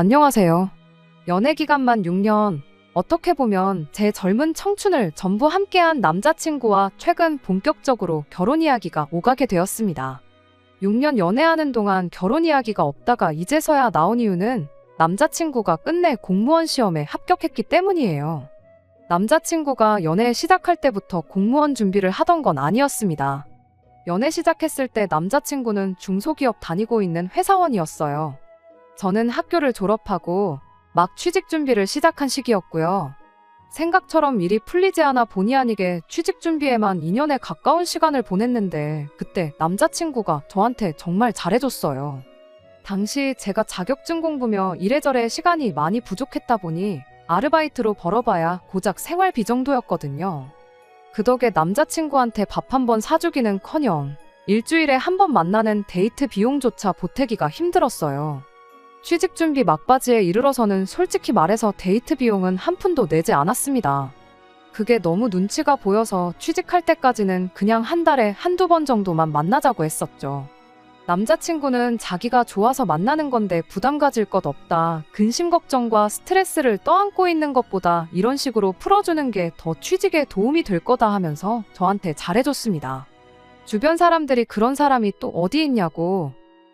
안녕하세요. 연애 기간만 6년. 어떻게 보면 제 젊은 청춘을 전부 함께한 남자친구와 최근 본격적으로 결혼 이야기가 오가게 되었습니다. 6년 연애하는 동안 결혼 이야기가 없다가 이제서야 나온 이유는 남자친구가 끝내 공무원 시험에 합격했기 때문이에요. 남자친구가 연애 시작할 때부터 공무원 준비를 하던 건 아니었습니다. 연애 시작했을 때 남자친구는 중소기업 다니고 있는 회사원이었어요. 저는 학교를 졸업하고 막 취직 준비를 시작한 시기였고요. 생각처럼 일이 풀리지 않아 본의 아니게 취직 준비에만 2년에 가까운 시간을 보냈는데 그때 남자친구가 저한테 정말 잘해줬어요. 당시 제가 자격증 공부며 이래저래 시간이 많이 부족했다 보니 아르바이트로 벌어봐야 고작 생활비 정도였거든요. 그 덕에 남자친구한테 밥 한 번 사주기는커녕 일주일에 한 번 만나는 데이트 비용조차 보태기가 힘들었어요. 취직 준비 막바지에 이르러서는 솔직히 말해서 데이트 비용은 한 푼도 내지 않았습니다. 그게 너무 눈치가 보여서 취직할 때까지는 그냥 한 달에 한두 번 정도만 만나자고 했었죠. 남자친구는 자기가 좋아서 만나는 건데 부담 가질 것 없다. 근심 걱정과 스트레스를 떠안고 있는 것보다 이런 식으로 풀어주는 게 더 취직에 도움이 될 거다 하면서 저한테 잘해줬습니다. 주변 사람들이 그런 사람이 또 어디 있냐고,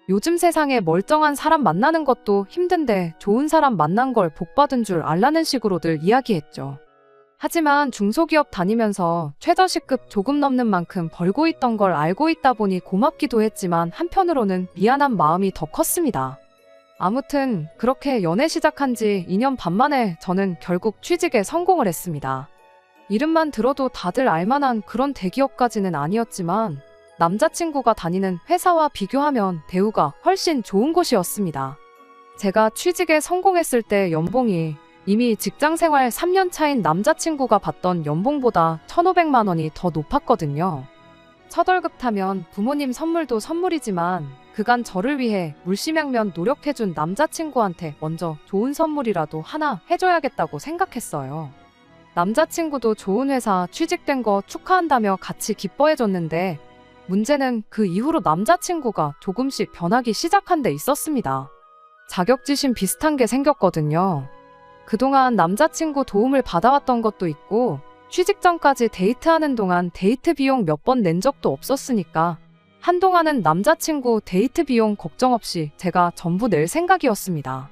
요즘 세상에 멀쩡한 사람 만나는 것도 힘든데 좋은 사람 만난 걸 복받은 줄 알라는 식으로들 이야기했죠. 하지만 중소기업 다니면서 최저시급 조금 넘는 만큼 벌고 있던 걸 알고 있다 보니 고맙기도 했지만 한편으로는 미안한 마음이 더 컸습니다. 아무튼 그렇게 연애 시작한 지 2년 반 만에 저는 결국 취직에 성공을 했습니다. 이름만 들어도 다들 알만한 그런 대기업까지는 아니었지만 남자친구가 다니는 회사와 비교하면 대우가 훨씬 좋은 곳이었습니다. 제가 취직에 성공했을 때 연봉이 이미 직장생활 3년 차인 남자친구가 받던 연봉보다 1,500만 원이 더 높았거든요. 첫 월급 타면 부모님 선물도 선물이지만 그간 저를 위해 물심양면 노력해준 남자친구한테 먼저 좋은 선물이라도 하나 해줘야겠다고 생각했어요. 남자친구도 좋은 회사 취직된 거 축하한다며 같이 기뻐해줬는데 문제는 그 이후로 남자친구가 조금씩 변하기 시작한 데 있었습니다. 자격지심 비슷한 게 생겼거든요. 그동안 남자친구 도움을 받아왔던 것도 있고 취직 전까지 데이트하는 동안 데이트 비용 몇 번 낸 적도 없었으니까 한동안은 남자친구 데이트 비용 걱정 없이 제가 전부 낼 생각이었습니다.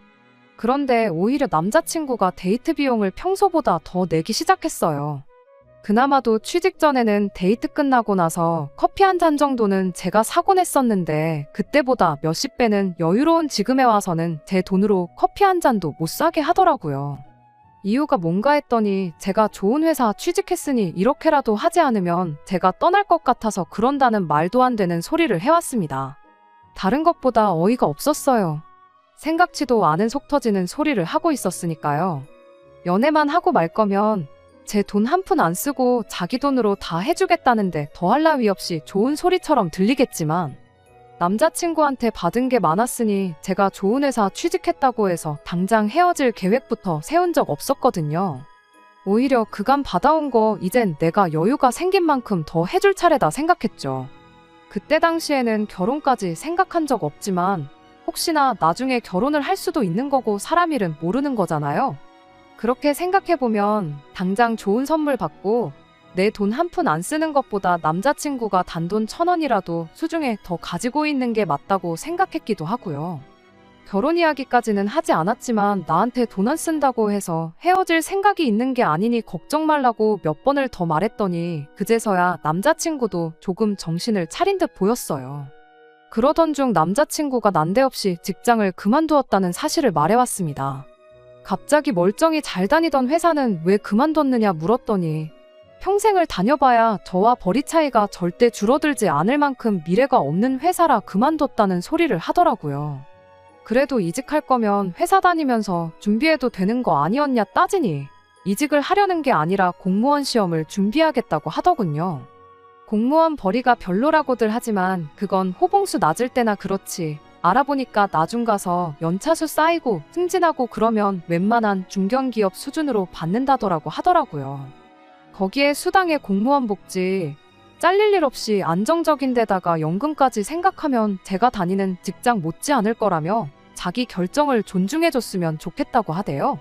그런데 오히려 남자친구가 데이트 비용을 평소보다 더 내기 시작했어요. 그나마도 취직 전에는 데이트 끝나고 나서 커피 한 잔 정도는 제가 사곤 했었는데 그때보다 몇십 배는 여유로운 지금에 와서는 제 돈으로 커피 한 잔도 못 사게 하더라고요. 이유가 뭔가 했더니 제가 좋은 회사 취직했으니 이렇게라도 하지 않으면 제가 떠날 것 같아서 그런다는 말도 안 되는 소리를 해왔습니다. 다른 것보다 어이가 없었어요. 생각지도 않은 속 터지는 소리를 하고 있었으니까요. 연애만 하고 말 거면 제 돈 한 푼 안 쓰고 자기 돈으로 다 해주겠다는데 더할 나위 없이 좋은 소리처럼 들리겠지만 남자친구한테 받은 게 많았으니 제가 좋은 회사 취직했다고 해서 당장 헤어질 계획부터 세운 적 없었거든요. 오히려 그간 받아온 거 이젠 내가 여유가 생긴 만큼 더 해줄 차례다 생각했죠. 그때 당시에는 결혼까지 생각한 적 없지만 혹시나 나중에 결혼을 할 수도 있는 거고 사람 일은 모르는 거잖아요. 그렇게 생각해보면 당장 좋은 선물 받고 내 돈 한 푼 안 쓰는 것보다 남자친구가 단돈 1,000원이라도 수중에 더 가지고 있는 게 맞다고 생각했기도 하고요. 결혼 이야기까지는 하지 않았지만 나한테 돈 안 쓴다고 해서 헤어질 생각이 있는 게 아니니 걱정 말라고 몇 번을 더 말했더니 그제서야 남자친구도 조금 정신을 차린 듯 보였어요. 그러던 중 남자친구가 난데없이 직장을 그만두었다는 사실을 말해왔습니다. 갑자기 멀쩡히 잘 다니던 회사는 왜 그만뒀느냐 물었더니 평생을 다녀봐야 저와 벌이 차이가 절대 줄어들지 않을 만큼 미래가 없는 회사라 그만뒀다는 소리를 하더라고요. 그래도 이직할 거면 회사 다니면서 준비해도 되는 거 아니었냐 따지니 이직을 하려는 게 아니라 공무원 시험을 준비하겠다고 하더군요. 공무원 벌이가 별로라고들 하지만 그건 호봉수 낮을 때나 그렇지. 알아보니까 나중 가서 연차수 쌓이고 승진하고 그러면 웬만한 중견기업 수준으로 받는다더라고 하더라고요. 거기에 수당에 공무원 복지, 잘릴 일 없이 안정적인 데다가 연금까지 생각하면 제가 다니는 직장 못지 않을 거라며 자기 결정을 존중해줬으면 좋겠다고 하대요.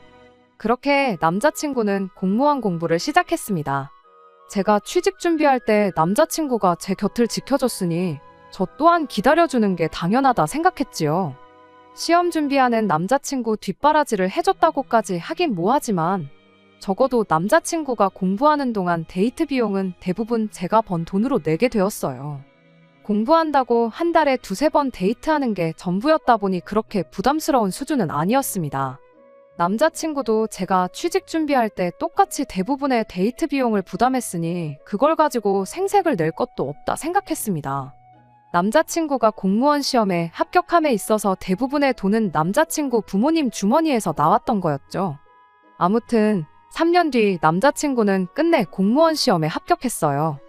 그렇게 남자친구는 공무원 공부를 시작했습니다. 제가 취직 준비할 때 남자친구가 제 곁을 지켜줬으니 저 또한 기다려주는 게 당연하다 생각했지요. 시험 준비하는 남자친구 뒷바라지를 해줬다고까지 하긴 뭐하지만 적어도 남자친구가 공부하는 동안 데이트 비용은 대부분 제가 번 돈으로 내게 되었어요. 공부한다고 한 달에 두세 번 데이트하는 게 전부였다 보니 그렇게 부담스러운 수준은 아니었습니다. 남자친구도 제가 취직 준비할 때 똑같이 대부분의 데이트 비용을 부담했으니 그걸 가지고 생색을 낼 것도 없다 생각했습니다. 남자친구가 공무원 시험에 합격함에 있어서 대부분의 돈은 남자친구 부모님 주머니에서 나왔던 거였죠. 아무튼 3년 뒤 남자친구는 끝내 공무원 시험에 합격했어요.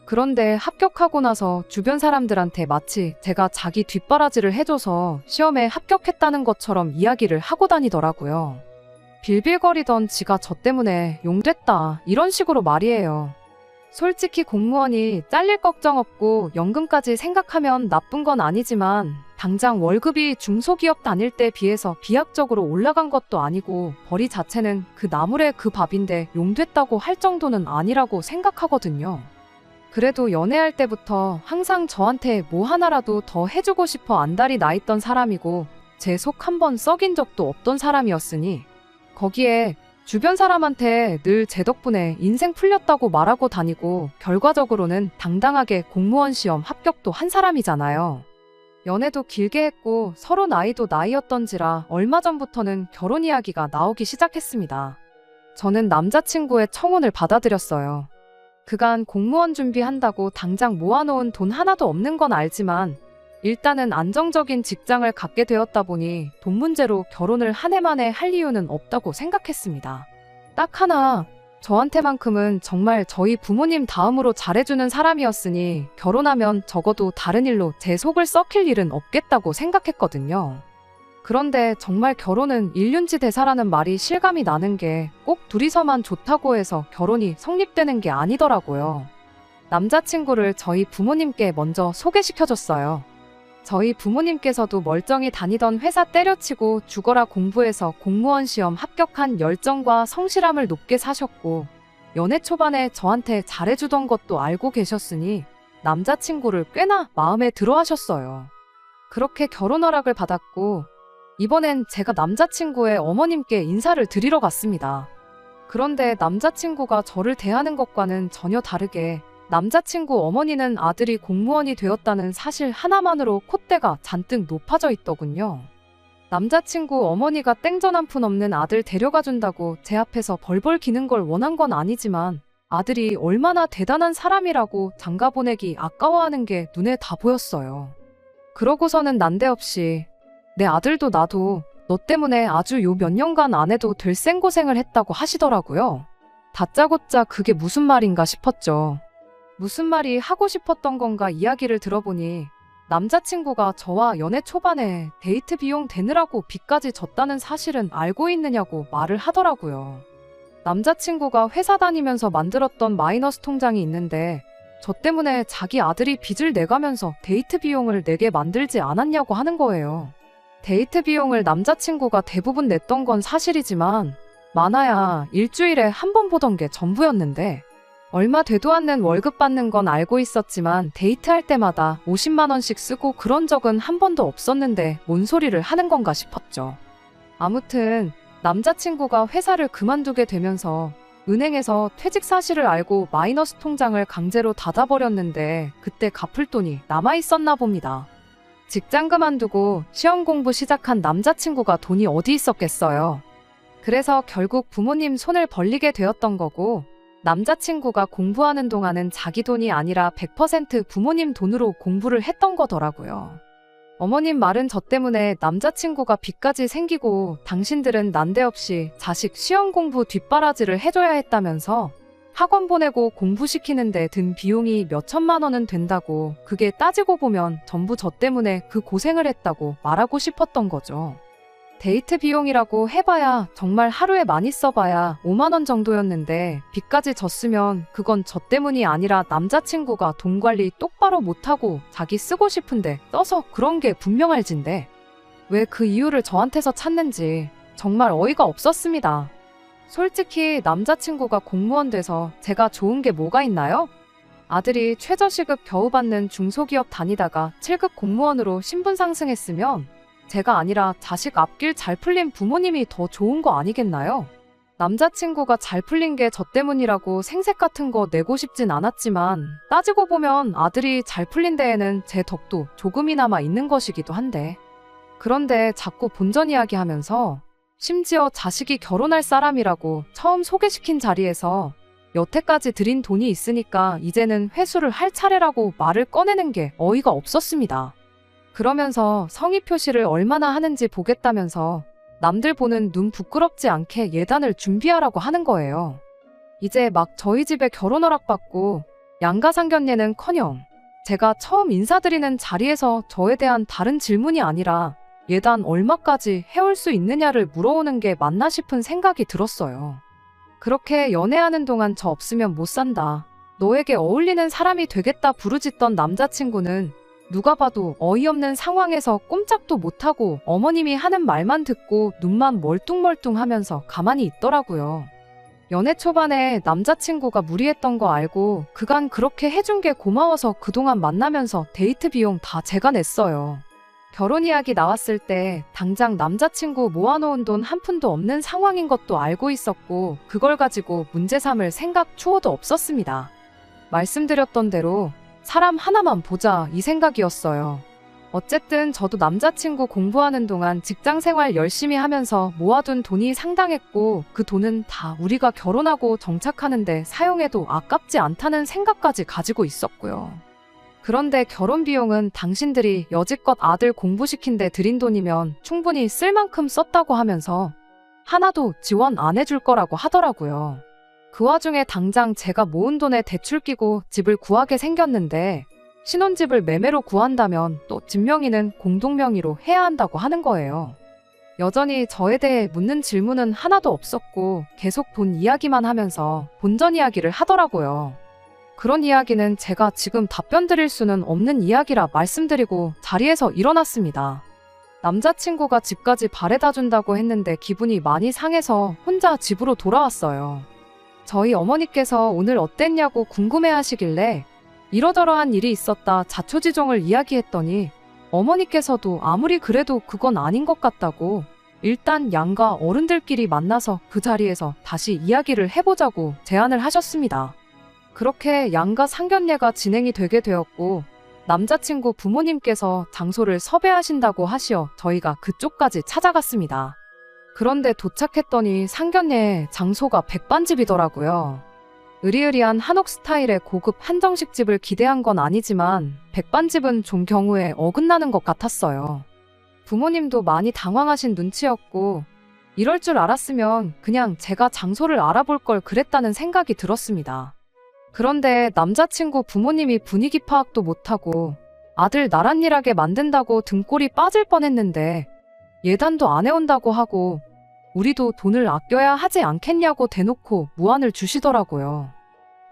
그런데 합격하고 나서 주변 사람들한테 마치 제가 자기 뒷바라지를 해줘서 시험에 합격했다는 것처럼 이야기를 하고 다니더라고요. 빌빌거리던 지가 저 때문에 용됐다 이런 식으로 말이에요. 솔직히 공무원이 잘릴 걱정 없고 연금까지 생각하면 나쁜 건 아니지만 당장 월급이 중소기업 다닐 때 비해서 비약적으로 올라간 것도 아니고 벌이 자체는 그 나물의 그 밥인데 용됐다고 할 정도는 아니라고 생각하거든요. 그래도 연애할 때부터 항상 저한테 뭐 하나라도 더 해주고 싶어 안달이 나 있던 사람이고 제 속 한 번 썩인 적도 없던 사람이었으니 거기에 주변 사람한테 늘 제 덕분에 인생 풀렸다고 말하고 다니고 결과적으로는 당당하게 공무원 시험 합격도 한 사람이잖아요. 연애도 길게 했고 서로 나이도 나이였던지라 얼마 전부터는 결혼 이야기가 나오기 시작했습니다. 저는 남자친구의 청혼을 받아들였어요. 그간 공무원 준비한다고 당장 모아놓은 돈 하나도 없는 건 알지만 일단은 안정적인 직장을 갖게 되었다 보니 돈 문제로 결혼을 한 해 만에 할 이유는 없다고 생각했습니다. 딱 하나, 저한테만큼은 정말 저희 부모님 다음으로 잘해주는 사람이었으니 결혼하면 적어도 다른 일로 제 속을 썩힐 일은 없겠다고 생각했거든요. 그런데 정말 결혼은 일륜지 대사라는 말이 실감이 나는 게 꼭 둘이서만 좋다고 해서 결혼이 성립되는 게 아니더라고요. 남자친구를 저희 부모님께 먼저 소개시켜줬어요. 저희 부모님께서도 멀쩡히 다니던 회사 때려치고 죽어라 공부해서 공무원 시험 합격한 열정과 성실함을 높게 사셨고 연애 초반에 저한테 잘해주던 것도 알고 계셨으니 남자친구를 꽤나 마음에 들어 하셨어요. 그렇게 결혼 허락을 받았고 이번엔 제가 남자친구의 어머님께 인사를 드리러 갔습니다. 그런데 남자친구가 저를 대하는 것과는 전혀 다르게 남자친구 어머니는 아들이 공무원이 되었다는 사실 하나만으로 콧대가 잔뜩 높아져 있더군요. 남자친구 어머니가 땡전 한 푼 없는 아들 데려가 준다고 제 앞에서 벌벌 기는 걸 원한 건 아니지만 아들이 얼마나 대단한 사람이라고 장가 보내기 아까워하는 게 눈에 다 보였어요. 그러고서는 난데없이 내 아들도 나도 너 때문에 아주 요 몇 년간 안 해도 될 생고생을 했다고 하시더라고요. 다짜고짜 그게 무슨 말인가 싶었죠. 무슨 말이 하고 싶었던 건가 이야기를 들어보니 남자친구가 저와 연애 초반에 데이트 비용 대느라고 빚까지 졌다는 사실은 알고 있느냐고 말을 하더라고요. 남자친구가 회사 다니면서 만들었던 마이너스 통장이 있는데 저 때문에 자기 아들이 빚을 내가면서 데이트 비용을 내게 만들지 않았냐고 하는 거예요. 데이트 비용을 남자친구가 대부분 냈던 건 사실이지만 많아야 일주일에 한 번 보던 게 전부였는데 얼마 되도 않는 월급 받는 건 알고 있었지만 데이트할 때마다 50만 원씩 쓰고 그런 적은 한 번도 없었는데 뭔 소리를 하는 건가 싶었죠. 아무튼 남자친구가 회사를 그만두게 되면서 은행에서 퇴직 사실을 알고 마이너스 통장을 강제로 닫아버렸는데 그때 갚을 돈이 남아있었나 봅니다. 직장 그만두고 시험 공부 시작한 남자친구가 돈이 어디 있었겠어요. 그래서 결국 부모님 손을 벌리게 되었던 거고 남자친구가 공부하는 동안은 자기 돈이 아니라 100% 부모님 돈으로 공부를 했던 거더라고요. 어머님 말은 저 때문에 남자친구가 빚까지 생기고 당신들은 난데없이 자식 시험 공부 뒷바라지를 해줘야 했다면서 학원 보내고 공부시키는데 든 비용이 몇 천만 원은 된다고 그게 따지고 보면 전부 저 때문에 그 고생을 했다고 말하고 싶었던 거죠. 데이트 비용이라고 해봐야 정말 하루에 많이 써봐야 5만 원 정도였는데 빚까지 졌으면 그건 저 때문이 아니라 남자친구가 돈 관리 똑바로 못하고 자기 쓰고 싶은데 써서 그런 게 분명할진데 왜 그 이유를 저한테서 찾는지 정말 어이가 없었습니다. 솔직히 남자친구가 공무원 돼서 제가 좋은 게 뭐가 있나요? 아들이 최저시급 겨우 받는 중소기업 다니다가 7급 공무원으로 신분 상승했으면 제가 아니라 자식 앞길 잘 풀린 부모님이 더 좋은 거 아니겠나요? 남자친구가 잘 풀린 게 저 때문이라고 생색 같은 거 내고 싶진 않았지만 따지고 보면 아들이 잘 풀린 데에는 제 덕도 조금이나마 있는 것이기도 한데, 그런데 자꾸 본전 이야기하면서 심지어 자식이 결혼할 사람이라고 처음 소개시킨 자리에서 여태까지 들인 돈이 있으니까 이제는 회수를 할 차례라고 말을 꺼내는 게 어이가 없었습니다. 그러면서 성의 표시를 얼마나 하는지 보겠다면서 남들 보는 눈 부끄럽지 않게 예단을 준비하라고 하는 거예요. 이제 막 저희 집에 결혼 허락받고 양가상견례는커녕 제가 처음 인사드리는 자리에서 저에 대한 다른 질문이 아니라 예단 얼마까지 해올 수 있느냐를 물어오는 게 맞나 싶은 생각이 들었어요. 그렇게 연애하는 동안 저 없으면 못 산다, 너에게 어울리는 사람이 되겠다 부르짖던 남자친구는 누가 봐도 어이없는 상황에서 꼼짝도 못하고 어머님이 하는 말만 듣고 눈만 멀뚱멀뚱하면서 가만히 있더라고요. 연애 초반에 남자친구가 무리했던 거 알고 그간 그렇게 해준 게 고마워서 그동안 만나면서 데이트 비용 다 제가 냈어요. 결혼 이야기 나왔을 때 당장 남자친구 모아놓은 돈 한 푼도 없는 상황인 것도 알고 있었고 그걸 가지고 문제 삼을 생각 추호도 없었습니다. 말씀드렸던 대로 사람 하나만 보자 이 생각이었어요. 어쨌든 저도 남자친구 공부하는 동안 직장생활 열심히 하면서 모아둔 돈이 상당했고 그 돈은 다 우리가 결혼하고 정착하는데 사용해도 아깝지 않다는 생각까지 가지고 있었고요. 그런데 결혼 비용은 당신들이 여지껏 아들 공부시킨 데 들인 돈이면 충분히 쓸 만큼 썼다고 하면서 하나도 지원 안 해줄 거라고 하더라고요. 그 와중에 당장 제가 모은 돈에 대출 끼고 집을 구하게 생겼는데 신혼집을 매매로 구한다면 또 집명의는 공동명의로 해야 한다고 하는 거예요. 여전히 저에 대해 묻는 질문은 하나도 없었고 계속 돈 이야기만 하면서 본전 이야기를 하더라고요. 그런 이야기는 제가 지금 답변 드릴 수는 없는 이야기라 말씀드리고 자리에서 일어났습니다. 남자친구가 집까지 바래다 준다고 했는데 기분이 많이 상해서 혼자 집으로 돌아왔어요. 저희 어머니께서 오늘 어땠냐고 궁금해하시길래 이러저러한 일이 있었다 자초지종을 이야기했더니 어머니께서도 아무리 그래도 그건 아닌 것 같다고 일단 양가 어른들끼리 만나서 그 자리에서 다시 이야기를 해보자고 제안을 하셨습니다. 그렇게 양가 상견례가 진행이 되게 되었고 남자친구 부모님께서 장소를 섭외하신다고 하시어 저희가 그쪽까지 찾아갔습니다. 그런데 도착했더니 상견례 장소가 백반집이더라고요. 으리으리한 한옥 스타일의 고급 한정식집을 기대한 건 아니지만 백반집은 좀 경우에 어긋나는 것 같았어요. 부모님도 많이 당황하신 눈치였고 이럴 줄 알았으면 그냥 제가 장소를 알아볼 걸 그랬다는 생각이 들었습니다. 그런데 남자친구 부모님이 분위기 파악도 못하고 아들 나랏일하게 만든다고 등골이 빠질 뻔했는데 예단도 안 해온다고 하고 우리도 돈을 아껴야 하지 않겠냐고 대놓고 무안을 주시더라고요.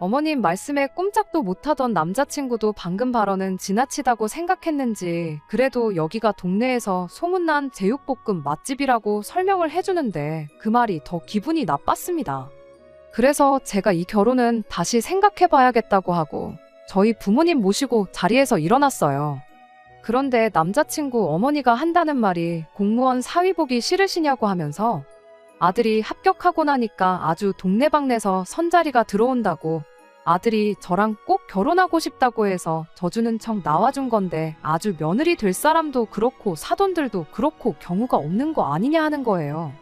어머님 말씀에 꼼짝도 못하던 남자친구도 방금 발언은 지나치다고 생각했는지 그래도 여기가 동네에서 소문난 제육볶음 맛집이라고 설명을 해주는데 그 말이 더 기분이 나빴습니다. 그래서 제가 이 결혼은 다시 생각해봐야겠다고 하고 저희 부모님 모시고 자리에서 일어났어요. 그런데 남자친구 어머니가 한다는 말이 공무원 사위 보기 싫으시냐고 하면서 아들이 합격하고 나니까 아주 동네방네서 선자리가 들어온다고 아들이 저랑 꼭 결혼하고 싶다고 해서 져주는 척 나와준 건데 아주 며느리 될 사람도 그렇고 사돈들도 그렇고 경우가 없는 거 아니냐 하는 거예요.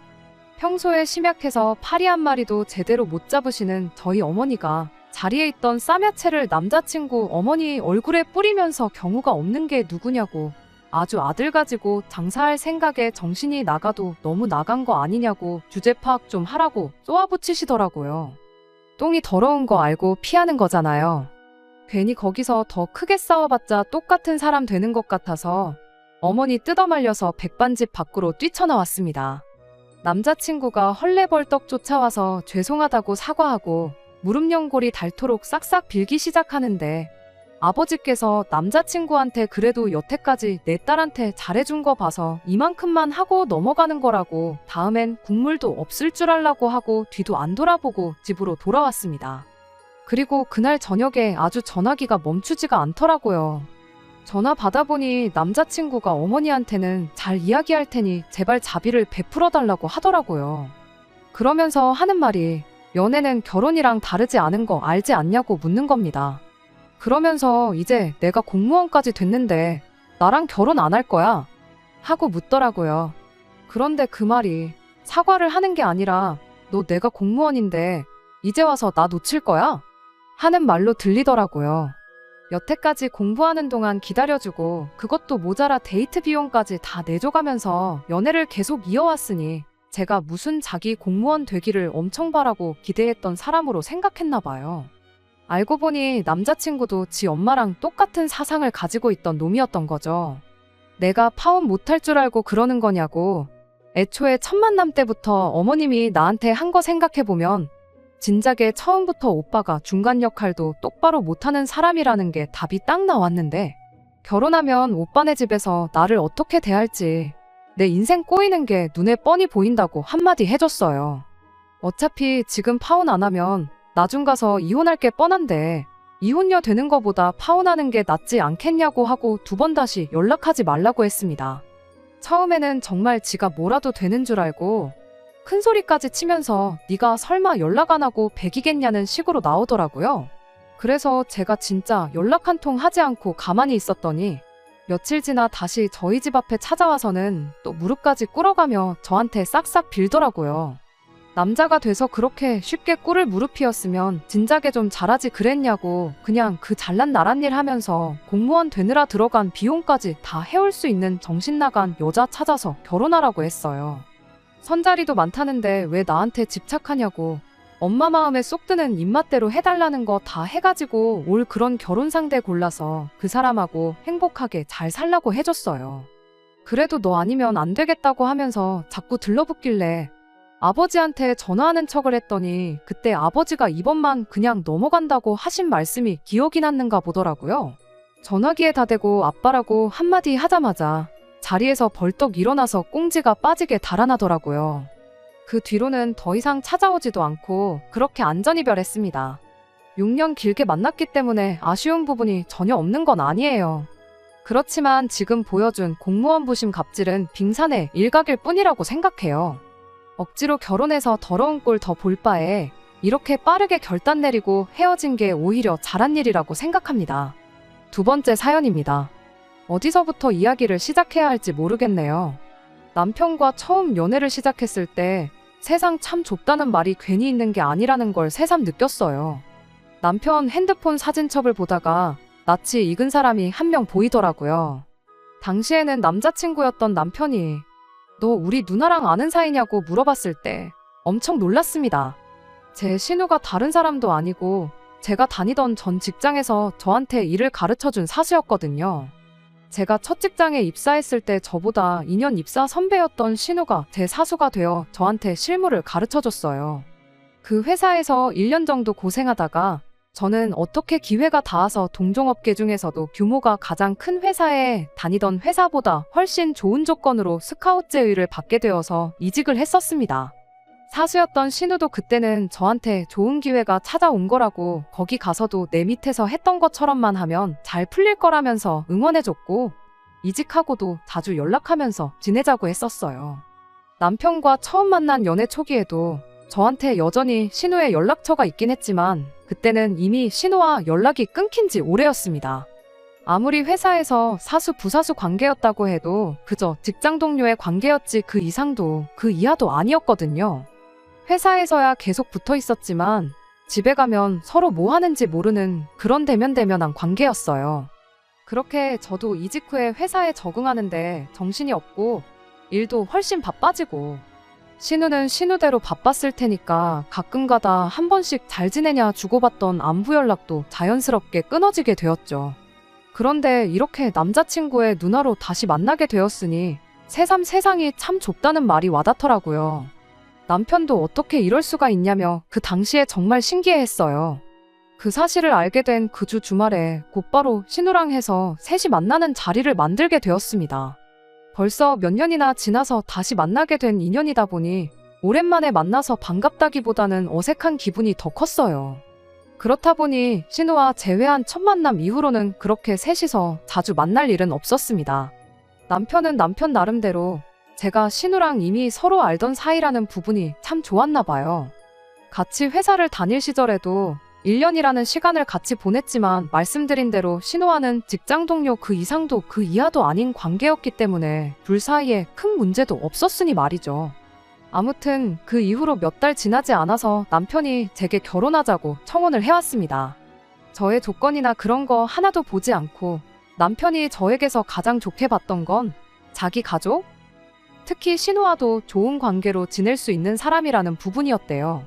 평소에 심약해서 파리 한 마리도 제대로 못 잡으시는 저희 어머니가 자리에 있던 쌈야채를 남자친구 어머니 얼굴에 뿌리면서 경우가 없는 게 누구냐고 아주 아들 가지고 장사할 생각에 정신이 나가도 너무 나간 거 아니냐고 주제 파악 좀 하라고 쏘아붙이시더라고요. 똥이 더러운 거 알고 피하는 거잖아요. 괜히 거기서 더 크게 싸워봤자 똑같은 사람 되는 것 같아서 어머니 뜯어말려서 백반집 밖으로 뛰쳐나왔습니다. 남자친구가 헐레벌떡 쫓아와서 죄송하다고 사과하고 무릎 연골이 닳도록 싹싹 빌기 시작하는데 아버지께서 남자친구한테 그래도 여태까지 내 딸한테 잘해준 거 봐서 이만큼만 하고 넘어가는 거라고 다음엔 국물도 없을 줄 알라고 하고 뒤도 안 돌아보고 집으로 돌아왔습니다. 그리고 그날 저녁에 아주 전화기가 멈추지가 않더라고요. 전화 받아보니 남자친구가 어머니한테는 잘 이야기할 테니 제발 자비를 베풀어 달라고 하더라고요. 그러면서 하는 말이 연애는 결혼이랑 다르지 않은 거 알지 않냐고 묻는 겁니다. 그러면서 이제 내가 공무원까지 됐는데 나랑 결혼 안 할 거야? 하고 묻더라고요. 그런데 그 말이 사과를 하는 게 아니라 너 내가 공무원인데 이제 와서 나 놓칠 거야? 하는 말로 들리더라고요. 여태까지 공부하는 동안 기다려주고 그것도 모자라 데이트 비용까지 다 내줘가면서 연애를 계속 이어왔으니 제가 무슨 자기 공무원 되기를 엄청 바라고 기대했던 사람으로 생각했나 봐요. 알고 보니 남자친구도 지 엄마랑 똑같은 사상을 가지고 있던 놈이었던 거죠. 내가 파혼 못할 줄 알고 그러는 거냐고. 애초에 첫 만남 때부터 어머님이 나한테 한 거 생각해보면 진작에 처음부터 오빠가 중간 역할도 똑바로 못하는 사람이라는 게 답이 딱 나왔는데 결혼하면 오빠네 집에서 나를 어떻게 대할지 내 인생 꼬이는 게 눈에 뻔히 보인다고 한마디 해줬어요. 어차피 지금 파혼 안 하면 나중 가서 이혼할 게 뻔한데 이혼녀 되는 거보다 파혼하는 게 낫지 않겠냐고 하고 2번 다시 연락하지 말라고 했습니다. 처음에는 정말 지가 뭐라도 되는 줄 알고 큰 소리까지 치면서 네가 설마 연락 안 하고 백이겠냐는 식으로 나오더라고요. 그래서 제가 진짜 연락 한 통 하지 않고 가만히 있었더니 며칠 지나 다시 저희 집 앞에 찾아와서는 또 무릎까지 꿇어가며 저한테 싹싹 빌더라고요. 남자가 돼서 그렇게 쉽게 꿇을 무릎이었으면 진작에 좀 잘하지 그랬냐고 그냥 그 잘난 나란 일 하면서 공무원 되느라 들어간 비용까지 다 해올 수 있는 정신 나간 여자 찾아서 결혼하라고 했어요. 선자리도 많다는데 왜 나한테 집착하냐고 엄마 마음에 쏙 드는 입맛대로 해달라는 거 다 해가지고 올 그런 결혼 상대 골라서 그 사람하고 행복하게 잘 살라고 해줬어요. 그래도 너 아니면 안 되겠다고 하면서 자꾸 들러붙길래 아버지한테 전화하는 척을 했더니 그때 아버지가 이번만 그냥 넘어간다고 하신 말씀이 기억이 났는가 보더라고요. 전화기에 다 대고 아빠라고 한마디 하자마자 자리에서 벌떡 일어나서 꽁지가 빠지게 달아나더라고요. 그 뒤로는 더 이상 찾아오지도 않고 그렇게 안전이별했습니다. 6년 길게 만났기 때문에 아쉬운 부분이 전혀 없는 건 아니에요. 그렇지만 지금 보여준 공무원 부심 갑질은 빙산의 일각일 뿐이라고 생각해요. 억지로 결혼해서 더러운 꼴 더 볼 바에 이렇게 빠르게 결단 내리고 헤어진 게 오히려 잘한 일이라고 생각합니다. 2번째 사연입니다. 어디서부터 이야기를 시작해야 할지 모르겠네요. 남편과 처음 연애를 시작했을 때 세상 참 좁다는 말이 괜히 있는 게 아니라는 걸 새삼 느꼈어요. 남편 핸드폰 사진첩을 보다가 낯이 익은 사람이 한 명 보이더라고요. 당시에는 남자친구였던 남편이 너 우리 누나랑 아는 사이냐고 물어봤을 때 엄청 놀랐습니다. 제 신우가 다른 사람도 아니고 제가 다니던 전 직장에서 저한테 일을 가르쳐준 사수였거든요. 제가 첫 직장에 입사했을 때 저보다 2년 입사 선배였던 신우가 제 사수가 되어 저한테 실무를 가르쳐줬어요. 그 회사에서 1년 정도 고생하다가 저는 어떻게 기회가 닿아서 동종업계 중에서도 규모가 가장 큰 회사에 다니던 회사보다 훨씬 좋은 조건으로 스카웃 제의를 받게 되어서 이직을 했었습니다. 사수였던 신우도 그때는 저한테 좋은 기회가 찾아온 거라고 거기 가서도 내 밑에서 했던 것처럼만 하면 잘 풀릴 거라면서 응원해줬고 이직하고도 자주 연락하면서 지내자고 했었어요. 남편과 처음 만난 연애 초기에도 저한테 여전히 신우의 연락처가 있긴 했지만 그때는 이미 신우와 연락이 끊긴 지 오래였습니다. 아무리 회사에서 사수 부사수 관계였다고 해도 그저 직장 동료의 관계였지 그 이상도 그 이하도 아니었거든요. 회사에서야 계속 붙어 있었지만 집에 가면 서로 뭐 하는지 모르는 그런 대면대면한 관계였어요. 그렇게 저도 이직 후에 회사에 적응하는데 정신이 없고 일도 훨씬 바빠지고 신우는 신우대로 바빴을 테니까 가끔가다 한 번씩 잘 지내냐 주고받던 안부 연락도 자연스럽게 끊어지게 되었죠. 그런데 이렇게 남자친구의 누나로 다시 만나게 되었으니 새삼 세상이 참 좁다는 말이 와닿더라고요. 남편도 어떻게 이럴 수가 있냐며 그 당시에 정말 신기해했어요. 그 사실을 알게 된 그 주 주말에 곧바로 신우랑 해서 셋이 만나는 자리를 만들게 되었습니다. 벌써 몇 년이나 지나서 다시 만나게 된 인연이다 보니 오랜만에 만나서 반갑다기보다는 어색한 기분이 더 컸어요. 그렇다 보니 신우와 재회한 첫 만남 이후로는 그렇게 셋이서 자주 만날 일은 없었습니다. 남편은 남편 나름대로 제가 신우랑 이미 서로 알던 사이라는 부분이 참 좋았나 봐요. 같이 회사를 다닐 시절에도 1년이라는 시간을 같이 보냈지만 말씀드린 대로 신우와는 직장 동료 그 이상도 그 이하도 아닌 관계였기 때문에 둘 사이에 큰 문제도 없었으니 말이죠. 아무튼 그 이후로 몇 달 지나지 않아서 남편이 제게 결혼하자고 청혼을 해왔습니다. 저의 조건이나 그런 거 하나도 보지 않고 남편이 저에게서 가장 좋게 봤던 건 자기 가족? 특히 신우와도 좋은 관계로 지낼 수 있는 사람이라는 부분이었대요.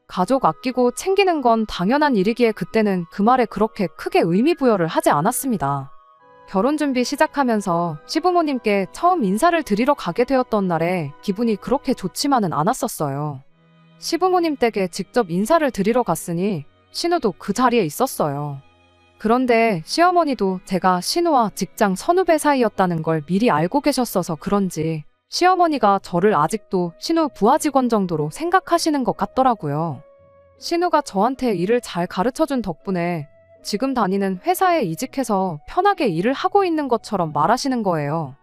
가족 아끼고 챙기는 건 당연한 일이기에 그때는 그 말에 그렇게 크게 의미 부여를 하지 않았습니다. 결혼 준비 시작하면서 시부모님께 처음 인사를 드리러 가게 되었던 날에 기분이 그렇게 좋지만은 않았었어요. 시부모님 댁에 직접 인사를 드리러 갔으니 신우도 그 자리에 있었어요. 그런데 시어머니도 제가 신우와 직장 선후배 사이였다는 걸 미리 알고 계셨어서 그런지 시어머니가 저를 아직도 신우 부하 직원 정도로 생각하시는 것 같더라고요. 신우가 저한테 일을 잘 가르쳐준 덕분에 지금 다니는 회사에 이직해서 편하게 일을 하고 있는 것처럼 말하시는 거예요.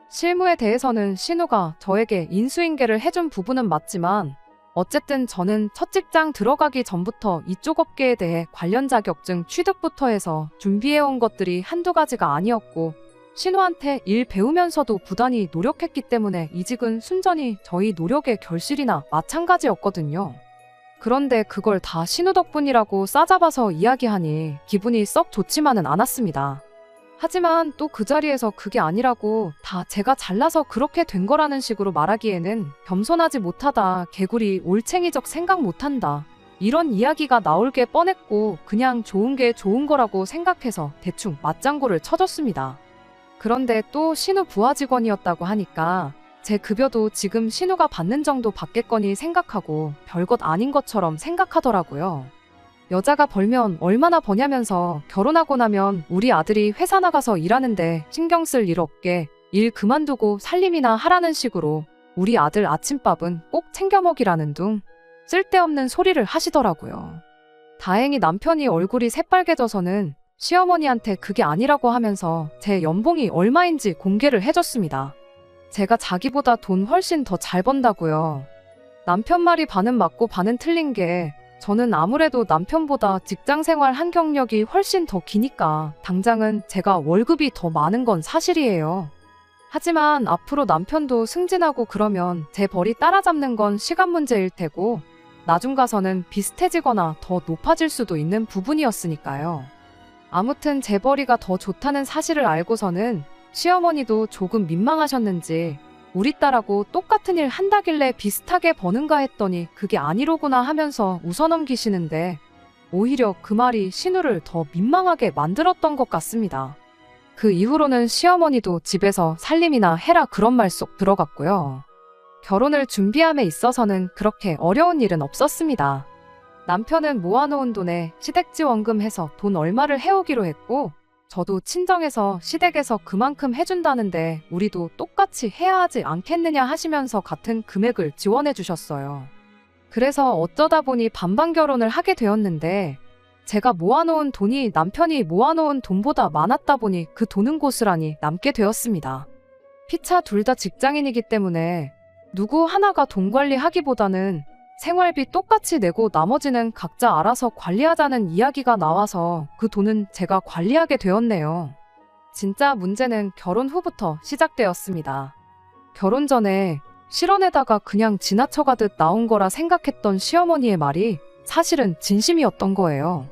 실무에 대해서는 신우가 저에게 인수인계를 해준 부분은 맞지만 어쨌든 저는 첫 직장 들어가기 전부터 이쪽 업계에 대해 관련 자격증 취득부터 해서 준비해온 것들이 한두 가지가 아니었고 신우한테 일 배우면서도 부단히 노력했기 때문에 이직은 순전히 저희 노력의 결실이나 마찬가지였거든요. 그런데 그걸 다 신우 덕분이라고 싸잡아서 이야기하니 기분이 썩 좋지만은 않았습니다. 하지만 또 그 자리에서 그게 아니라고 다 제가 잘나서 그렇게 된 거라는 식으로 말하기에는 겸손하지 못하다, 개구리, 올챙이적 생각 못한다 이런 이야기가 나올 게 뻔했고 그냥 좋은 게 좋은 거라고 생각해서 대충 맞장구를 쳐줬습니다. 그런데 또 신우 부하 직원이었다고 하니까 제 급여도 지금 신우가 받는 정도 받겠거니 생각하고 별것 아닌 것처럼 생각하더라고요. 여자가 벌면 얼마나 버냐면서 결혼하고 나면 우리 아들이 회사 나가서 일하는데 신경 쓸 일 없게 일 그만두고 살림이나 하라는 식으로 우리 아들 아침밥은 꼭 챙겨 먹이라는 둥 쓸데없는 소리를 하시더라고요. 다행히 남편이 얼굴이 새빨개져서는 시어머니한테 그게 아니라고 하면서 제 연봉이 얼마인지 공개를 해줬습니다. 제가 자기보다 돈 훨씬 더 잘 번다고요. 남편 말이 반은 맞고 반은 틀린 게 저는 아무래도 남편보다 직장 생활 한 경력이 훨씬 더 기니까 당장은 제가 월급이 더 많은 건 사실이에요. 하지만 앞으로 남편도 승진하고 그러면 제 벌이 따라잡는 건 시간 문제일 테고 나중 가서는 비슷해지거나 더 높아질 수도 있는 부분이었으니까요. 아무튼 제 벌이가 더 좋다는 사실을 알고서는 시어머니도 조금 민망하셨는지 우리 딸하고 똑같은 일 한다길래 비슷하게 버는가 했더니 그게 아니로구나 하면서 웃어넘기시는데 오히려 그 말이 신우를 더 민망하게 만들었던 것 같습니다. 그 이후로는 시어머니도 집에서 살림이나 해라 그런 말 쏙 들어갔고요. 결혼을 준비함에 있어서는 그렇게 어려운 일은 없었습니다. 남편은 모아놓은 돈에 시댁지원금 해서 돈 얼마를 해오기로 했고 저도 친정에서 시댁에서 그만큼 해준다는데 우리도 똑같이 해야 하지 않겠느냐 하시면서 같은 금액을 지원해 주셨어요. 그래서 어쩌다 보니 반반 결혼을 하게 되었는데 제가 모아놓은 돈이 남편이 모아놓은 돈보다 많았다 보니 그 돈은 고스란히 남게 되었습니다. 피차 둘 다 직장인이기 때문에 누구 하나가 돈 관리하기보다는 생활비 똑같이 내고 나머지는 각자 알아서 관리하자는 이야기가 나와서 그 돈은 제가 관리하게 되었네요. 진짜 문제는 결혼 후부터 시작되었습니다. 결혼 전에 실언에다가 그냥 지나쳐가듯 나온 거라 생각했던 시어머니의 말이 사실은 진심이었던 거예요.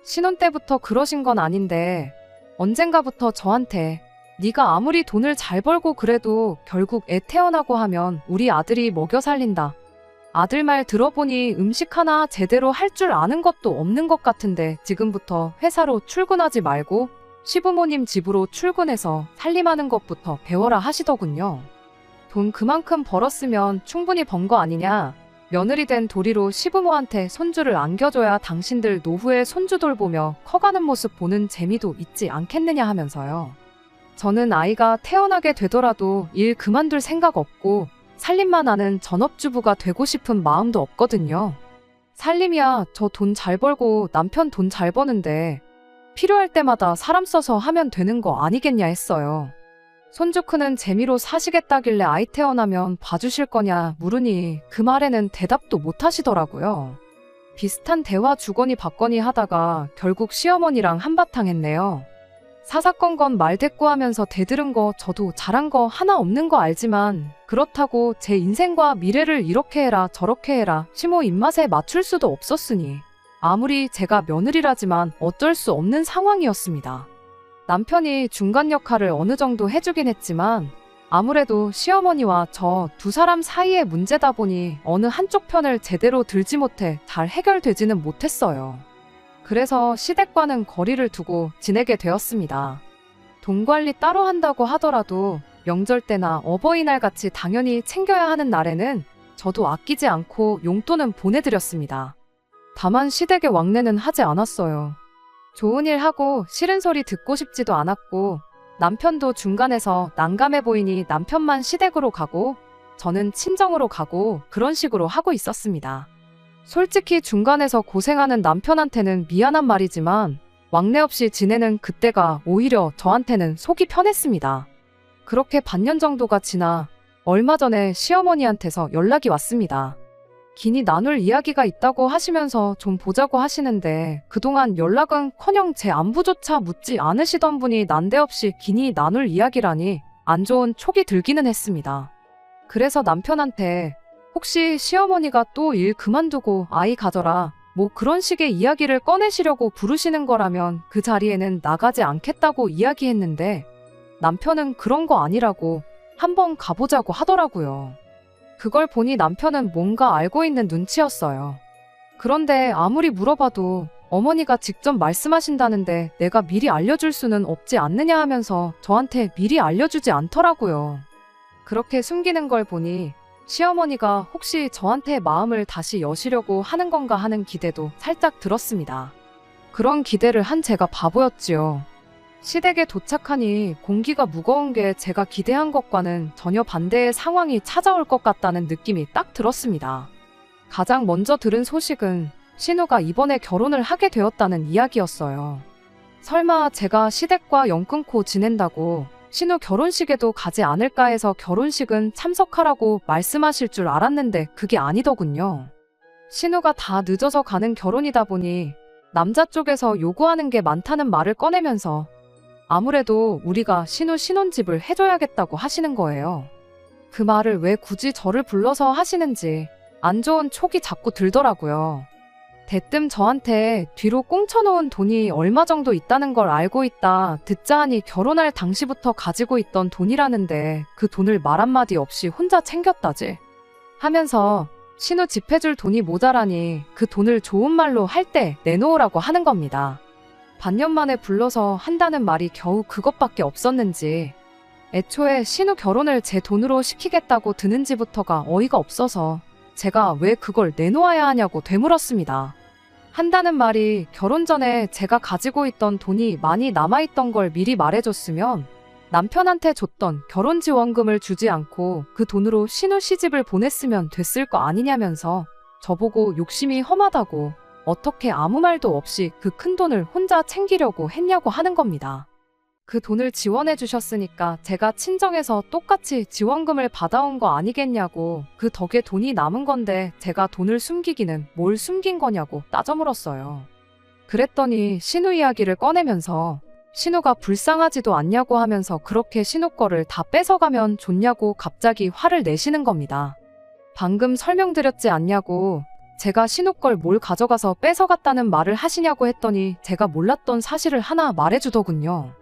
신혼 때부터 그러신 건 아닌데 언젠가부터 저한테 네가 아무리 돈을 잘 벌고 그래도 결국 애 태어나고 하면 우리 아들이 먹여 살린다. 아들 말 들어보니 음식 하나 제대로 할 줄 아는 것도 없는 것 같은데 지금부터 회사로 출근하지 말고 시부모님 집으로 출근해서 살림하는 것부터 배워라 하시더군요. 돈 그만큼 벌었으면 충분히 번 거 아니냐. 며느리 된 도리로 시부모한테 손주를 안겨줘야 당신들 노후에 손주 돌보며 커가는 모습 보는 재미도 있지 않겠느냐 하면서요. 저는 아이가 태어나게 되더라도 일 그만둘 생각 없고 살림만 하는 전업주부가 되고 싶은 마음도 없거든요. 살림이야 저 돈 잘 벌고 남편 돈 잘 버는데 필요할 때마다 사람 써서 하면 되는 거 아니겠냐 했어요. 손주 크는 재미로 사시겠다길래 아이 태어나면 봐주실 거냐 물으니 그 말에는 대답도 못 하시더라고요. 비슷한 대화 주거니 받거니 하다가 결국 시어머니랑 한바탕 했네요. 사사건건 말대꾸하면서 대들은 거 저도 잘한 거 하나 없는 거 알지만 그렇다고 제 인생과 미래를 이렇게 해라 저렇게 해라 시모 입맛에 맞출 수도 없었으니 아무리 제가 며느리라지만 어쩔 수 없는 상황이었습니다. 남편이 중간 역할을 어느 정도 해주긴 했지만 아무래도 시어머니와 저 두 사람 사이의 문제다 보니 어느 한쪽 편을 제대로 들지 못해 잘 해결되지는 못했어요. 그래서 시댁과는 거리를 두고 지내게 되었습니다. 돈 관리 따로 한다고 하더라도 명절 때나 어버이날 같이 당연히 챙겨야 하는 날에는 저도 아끼지 않고 용돈은 보내드렸습니다. 다만 시댁의 왕래는 하지 않았어요. 좋은 일 하고 싫은 소리 듣고 싶지도 않았고 남편도 중간에서 난감해 보이니 남편만 시댁으로 가고 저는 친정으로 가고 그런 식으로 하고 있었습니다. 솔직히 중간에서 고생하는 남편한테는 미안한 말이지만 왕래 없이 지내는 그때가 오히려 저한테는 속이 편했습니다. 그렇게 반년 정도가 지나 얼마 전에 시어머니한테서 연락이 왔습니다. 긴히 나눌 이야기가 있다고 하시면서 좀 보자고 하시는데 그동안 연락은커녕 제 안부조차 묻지 않으시던 분이 난데없이 긴히 나눌 이야기라니 안 좋은 촉이 들기는 했습니다. 그래서 남편한테 혹시 시어머니가 또 일 그만두고 아이 가져라 뭐 그런 식의 이야기를 꺼내시려고 부르시는 거라면 그 자리에는 나가지 않겠다고 이야기했는데 남편은 그런 거 아니라고 한번 가보자고 하더라고요. 그걸 보니 남편은 뭔가 알고 있는 눈치였어요. 그런데 아무리 물어봐도 어머니가 직접 말씀하신다는데 내가 미리 알려줄 수는 없지 않느냐 하면서 저한테 미리 알려주지 않더라고요. 그렇게 숨기는 걸 보니 시어머니가 혹시 저한테 마음을 다시 여시려고 하는 건가 하는 기대도 살짝 들었습니다. 그런 기대를 한 제가 바보였지요. 시댁에 도착하니 공기가 무거운 게 제가 기대한 것과는 전혀 반대의 상황이 찾아올 것 같다는 느낌이 딱 들었습니다. 가장 먼저 들은 소식은 신우가 이번에 결혼을 하게 되었다는 이야기였어요. 설마 제가 시댁과 연 끊고 지낸다고 신우 결혼식에도 가지 않을까 해서 결혼식은 참석하라고 말씀하실 줄 알았는데 그게 아니더군요. 신우가 다 늦어서 가는 결혼이다 보니 남자 쪽에서 요구하는 게 많다는 말을 꺼내면서 아무래도 우리가 신우 신혼집을 해줘야겠다고 하시는 거예요. 그 말을 왜 굳이 저를 불러서 하시는지 안 좋은 촉이 자꾸 들더라고요. 대뜸 저한테 뒤로 꽁쳐놓은 돈이 얼마 정도 있다는 걸 알고 있다 듣자 하니 결혼할 당시부터 가지고 있던 돈이라는데 그 돈을 말 한마디 없이 혼자 챙겼다지 하면서 신우 집 해줄 돈이 모자라니 그 돈을 좋은 말로 할 때 내놓으라고 하는 겁니다. 반년 만에 불러서 한다는 말이 겨우 그것밖에 없었는지 애초에 신우 결혼을 제 돈으로 시키겠다고 드는지부터가 어이가 없어서 제가 왜 그걸 내놓아야 하냐고 되물었습니다. 한다는 말이 결혼 전에 제가 가지고 있던 돈이 많이 남아있던 걸 미리 말해줬으면 남편한테 줬던 결혼지원금을 주지 않고 그 돈으로 신우 시집을 보냈으면 됐을 거 아니냐면서 저보고 욕심이 험하다고 어떻게 아무 말도 없이 그 큰 돈을 혼자 챙기려고 했냐고 하는 겁니다. 그 돈을 지원해 주셨으니까 제가 친정에서 똑같이 지원금을 받아온 거 아니겠냐고 그 덕에 돈이 남은 건데 제가 돈을 숨기기는 뭘 숨긴 거냐고 따져 물었어요. 그랬더니 신우 이야기를 꺼내면서 신우가 불쌍하지도 않냐고 하면서 그렇게 신우 거를 다 뺏어가면 좋냐고 갑자기 화를 내시는 겁니다. 방금 설명드렸지 않냐고 제가 신우 걸 뭘 가져가서 뺏어갔다는 말을 하시냐고 했더니 제가 몰랐던 사실을 하나 말해주더군요.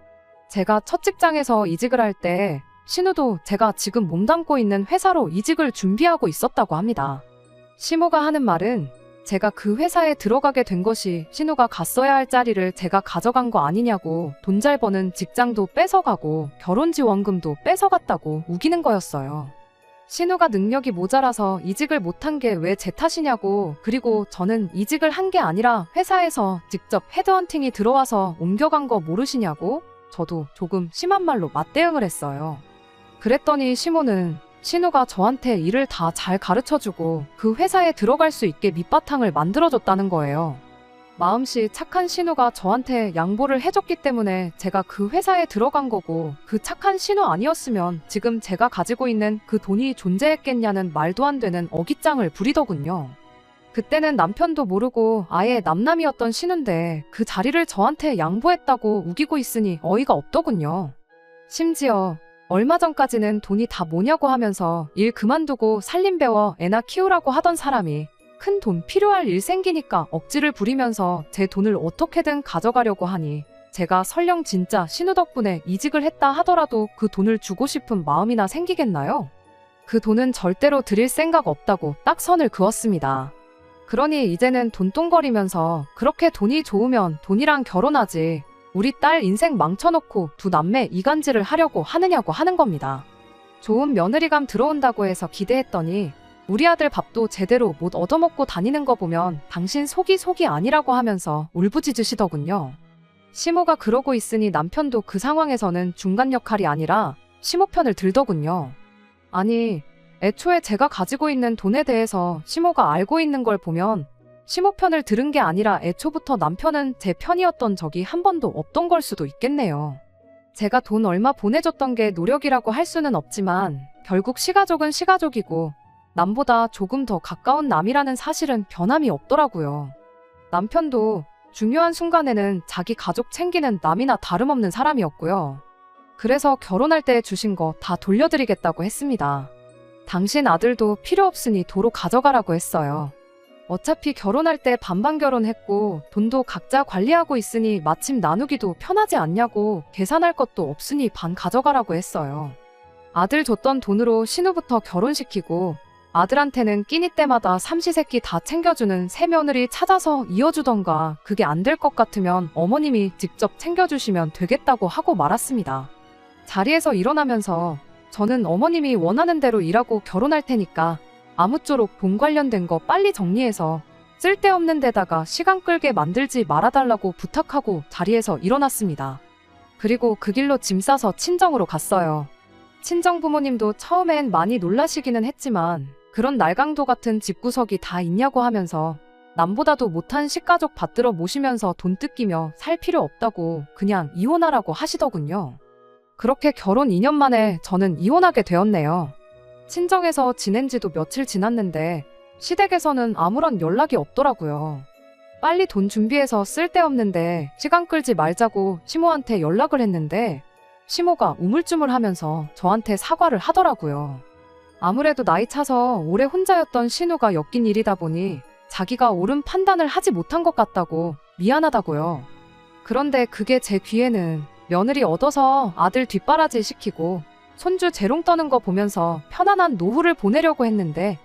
제가 첫 직장에서 이직을 할 때 신우도 제가 지금 몸담고 있는 회사로 이직을 준비하고 있었다고 합니다. 시모가 하는 말은 제가 그 회사에 들어가게 된 것이 신우가 갔어야 할 자리를 제가 가져간 거 아니냐고 돈 잘 버는 직장도 뺏어가고 결혼지원금도 뺏어갔다고 우기는 거였어요. 신우가 능력이 모자라서 이직을 못한 게 왜 제 탓이냐고, 그리고 저는 이직을 한 게 아니라 회사에서 직접 헤드헌팅이 들어와서 옮겨간 거 모르시냐고 저도 조금 심한 말로 맞대응을 했어요. 그랬더니 시모는 신우가 저한테 일을 다 잘 가르쳐주고 그 회사에 들어갈 수 있게 밑바탕을 만들어줬다는 거예요. 마음씨 착한 신우가 저한테 양보를 해줬기 때문에 제가 그 회사에 들어간 거고, 그 착한 신우 아니었으면 지금 제가 가지고 있는 그 돈이 존재했겠냐는 말도 안 되는 어깃장을 부리더군요. 그때는 남편도 모르고 아예 남남이었던 신우인데 그 자리를 저한테 양보했다고 우기고 있으니 어이가 없더군요. 심지어 얼마 전까지는 돈이 다 뭐냐고 하면서 일 그만두고 살림 배워 애나 키우라고 하던 사람이 큰 돈 필요할 일 생기니까 억지를 부리면서 제 돈을 어떻게든 가져가려고 하니, 제가 설령 진짜 신우 덕분에 이직을 했다 하더라도 그 돈을 주고 싶은 마음이나 생기겠나요? 그 돈은 절대로 드릴 생각 없다고 딱 선을 그었습니다. 그러니 이제는 돈똥거리면서 그렇게 돈이 좋으면 돈이랑 결혼하지, 우리 딸 인생 망쳐놓고 두 남매 이간질을 하려고 하느냐고 하는 겁니다. 좋은 며느리감 들어온다고 해서 기대했더니 우리 아들 밥도 제대로 못 얻어먹고 다니는 거 보면 당신 속이 아니라고 하면서 울부짖으시더군요. 시모가 그러고 있으니 남편도 그 상황에서는 중간 역할이 아니라 시모 편을 들더군요. 아니, 애초에 제가 가지고 있는 돈에 대해서 시모가 알고 있는 걸 보면 시모 편을 들은 게 아니라 애초부터 남편은 제 편이었던 적이 한 번도 없던 걸 수도 있겠네요. 제가 돈 얼마 보내줬던 게 노력이라고 할 수는 없지만 결국 시가족은 시가족이고 남보다 조금 더 가까운 남이라는 사실은 변함이 없더라고요. 남편도 중요한 순간에는 자기 가족 챙기는 남이나 다름없는 사람이었고요. 그래서 결혼할 때 주신 거 다 돌려드리겠다고 했습니다. 당신 아들도 필요 없으니 도로 가져가라고 했어요. 어차피 결혼할 때 반반 결혼했고 돈도 각자 관리하고 있으니 마침 나누기도 편하지 않냐고, 계산할 것도 없으니 반 가져가라고 했어요. 아들 줬던 돈으로 신우부터 결혼시키고 아들한테는 끼니 때마다 삼시세끼 다 챙겨주는 새며느리 찾아서 이어주던가, 그게 안 될 것 같으면 어머님이 직접 챙겨주시면 되겠다고 하고 말았습니다. 자리에서 일어나면서 저는 어머님이 원하는 대로 일하고 결혼할 테니까 아무쪼록 돈 관련된 거 빨리 정리해서 쓸데없는 데다가 시간 끌게 만들지 말아달라고 부탁하고 자리에서 일어났습니다. 그리고 그 길로 짐 싸서 친정으로 갔어요. 친정 부모님도 처음엔 많이 놀라시기는 했지만 그런 날강도 같은 집구석이 다 있냐고 하면서 남보다도 못한 식가족 받들어 모시면서 돈 뜯기며 살 필요 없다고 그냥 이혼하라고 하시더군요. 그렇게 결혼 2년 만에 저는 이혼하게 되었네요. 친정에서 지낸 지도 며칠 지났는데 시댁에서는 아무런 연락이 없더라고요. 빨리 돈 준비해서 쓸데없는데 시간 끌지 말자고 시모한테 연락을 했는데 시모가 우물쭈물하면서 저한테 사과를 하더라고요. 아무래도 나이 차서 오래 혼자였던 신우가 엮인 일이다 보니 자기가 옳은 판단을 하지 못한 것 같다고 미안하다고요. 그런데 그게 제 귀에는 며느리 얻어서 아들 뒷바라지 시키고 손주 재롱 떠는 거 보면서 편안한 노후를 보내려고 했는데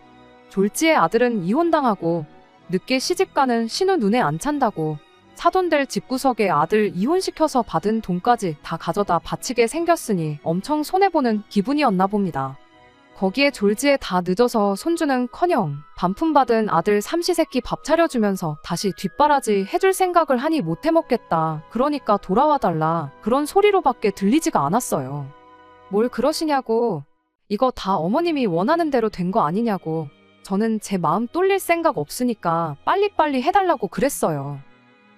졸지에 아들은 이혼당하고 늦게 시집가는 신우 눈에 안 찬다고 사돈들 집구석에 아들 이혼시켜서 받은 돈까지 다 가져다 바치게 생겼으니 엄청 손해보는 기분이었나 봅니다. 거기에 졸지에 다 늦어서 손주는커녕 반품받은 아들 삼시세끼 밥 차려주면서 다시 뒷바라지 해줄 생각을 하니 못 해먹겠다. 그러니까 돌아와달라. 그런 소리로밖에 들리지가 않았어요. 뭘 그러시냐고. 이거 다 어머님이 원하는 대로 된 거 아니냐고. 저는 제 마음 똘릴 생각 없으니까 빨리빨리 해달라고 그랬어요.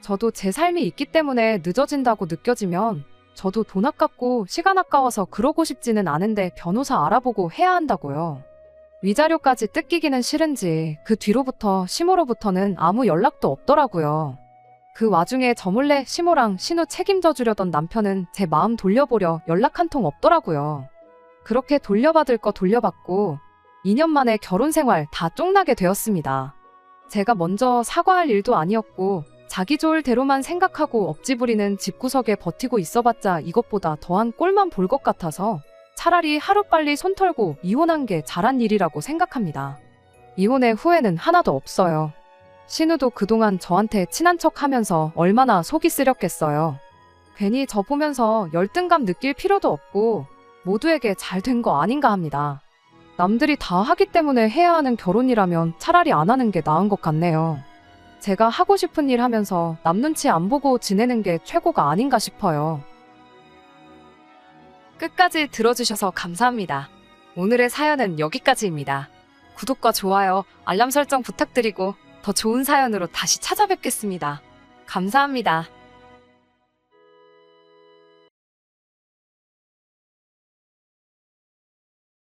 저도 제 삶이 있기 때문에 늦어진다고 느껴지면 저도 돈 아깝고 시간 아까워서 그러고 싶지는 않은데 변호사 알아보고 해야 한다고요. 위자료까지 뜯기기는 싫은지 그 뒤로부터 시모로부터는 아무 연락도 없더라고요. 그 와중에 저 몰래 시모랑 신우 책임져 주려던 남편은 제 마음 돌려보려 연락 한 통 없더라고요. 그렇게 돌려받을 거 돌려받고 2년 만에 결혼 생활 다 쫑나게 되었습니다. 제가 먼저 사과할 일도 아니었고 자기 좋을 대로만 생각하고 억지 부리는 집구석에 버티고 있어봤자 이것보다 더한 꼴만 볼 것 같아서 차라리 하루빨리 손 털고 이혼한 게 잘한 일이라고 생각합니다. 이혼의 후회는 하나도 없어요. 신우도 그동안 저한테 친한 척 하면서 얼마나 속이 쓰렸겠어요. 괜히 저 보면서 열등감 느낄 필요도 없고 모두에게 잘 된 거 아닌가 합니다. 남들이 다 하기 때문에 해야 하는 결혼이라면 차라리 안 하는 게 나은 것 같네요. 제가 하고 싶은 일 하면서 남 눈치 안 보고 지내는 게 최고가 아닌가 싶어요. 끝까지 들어주셔서 감사합니다. 오늘의 사연은 여기까지입니다. 구독과 좋아요, 알람 설정 부탁드리고 더 좋은 사연으로 다시 찾아뵙겠습니다. 감사합니다.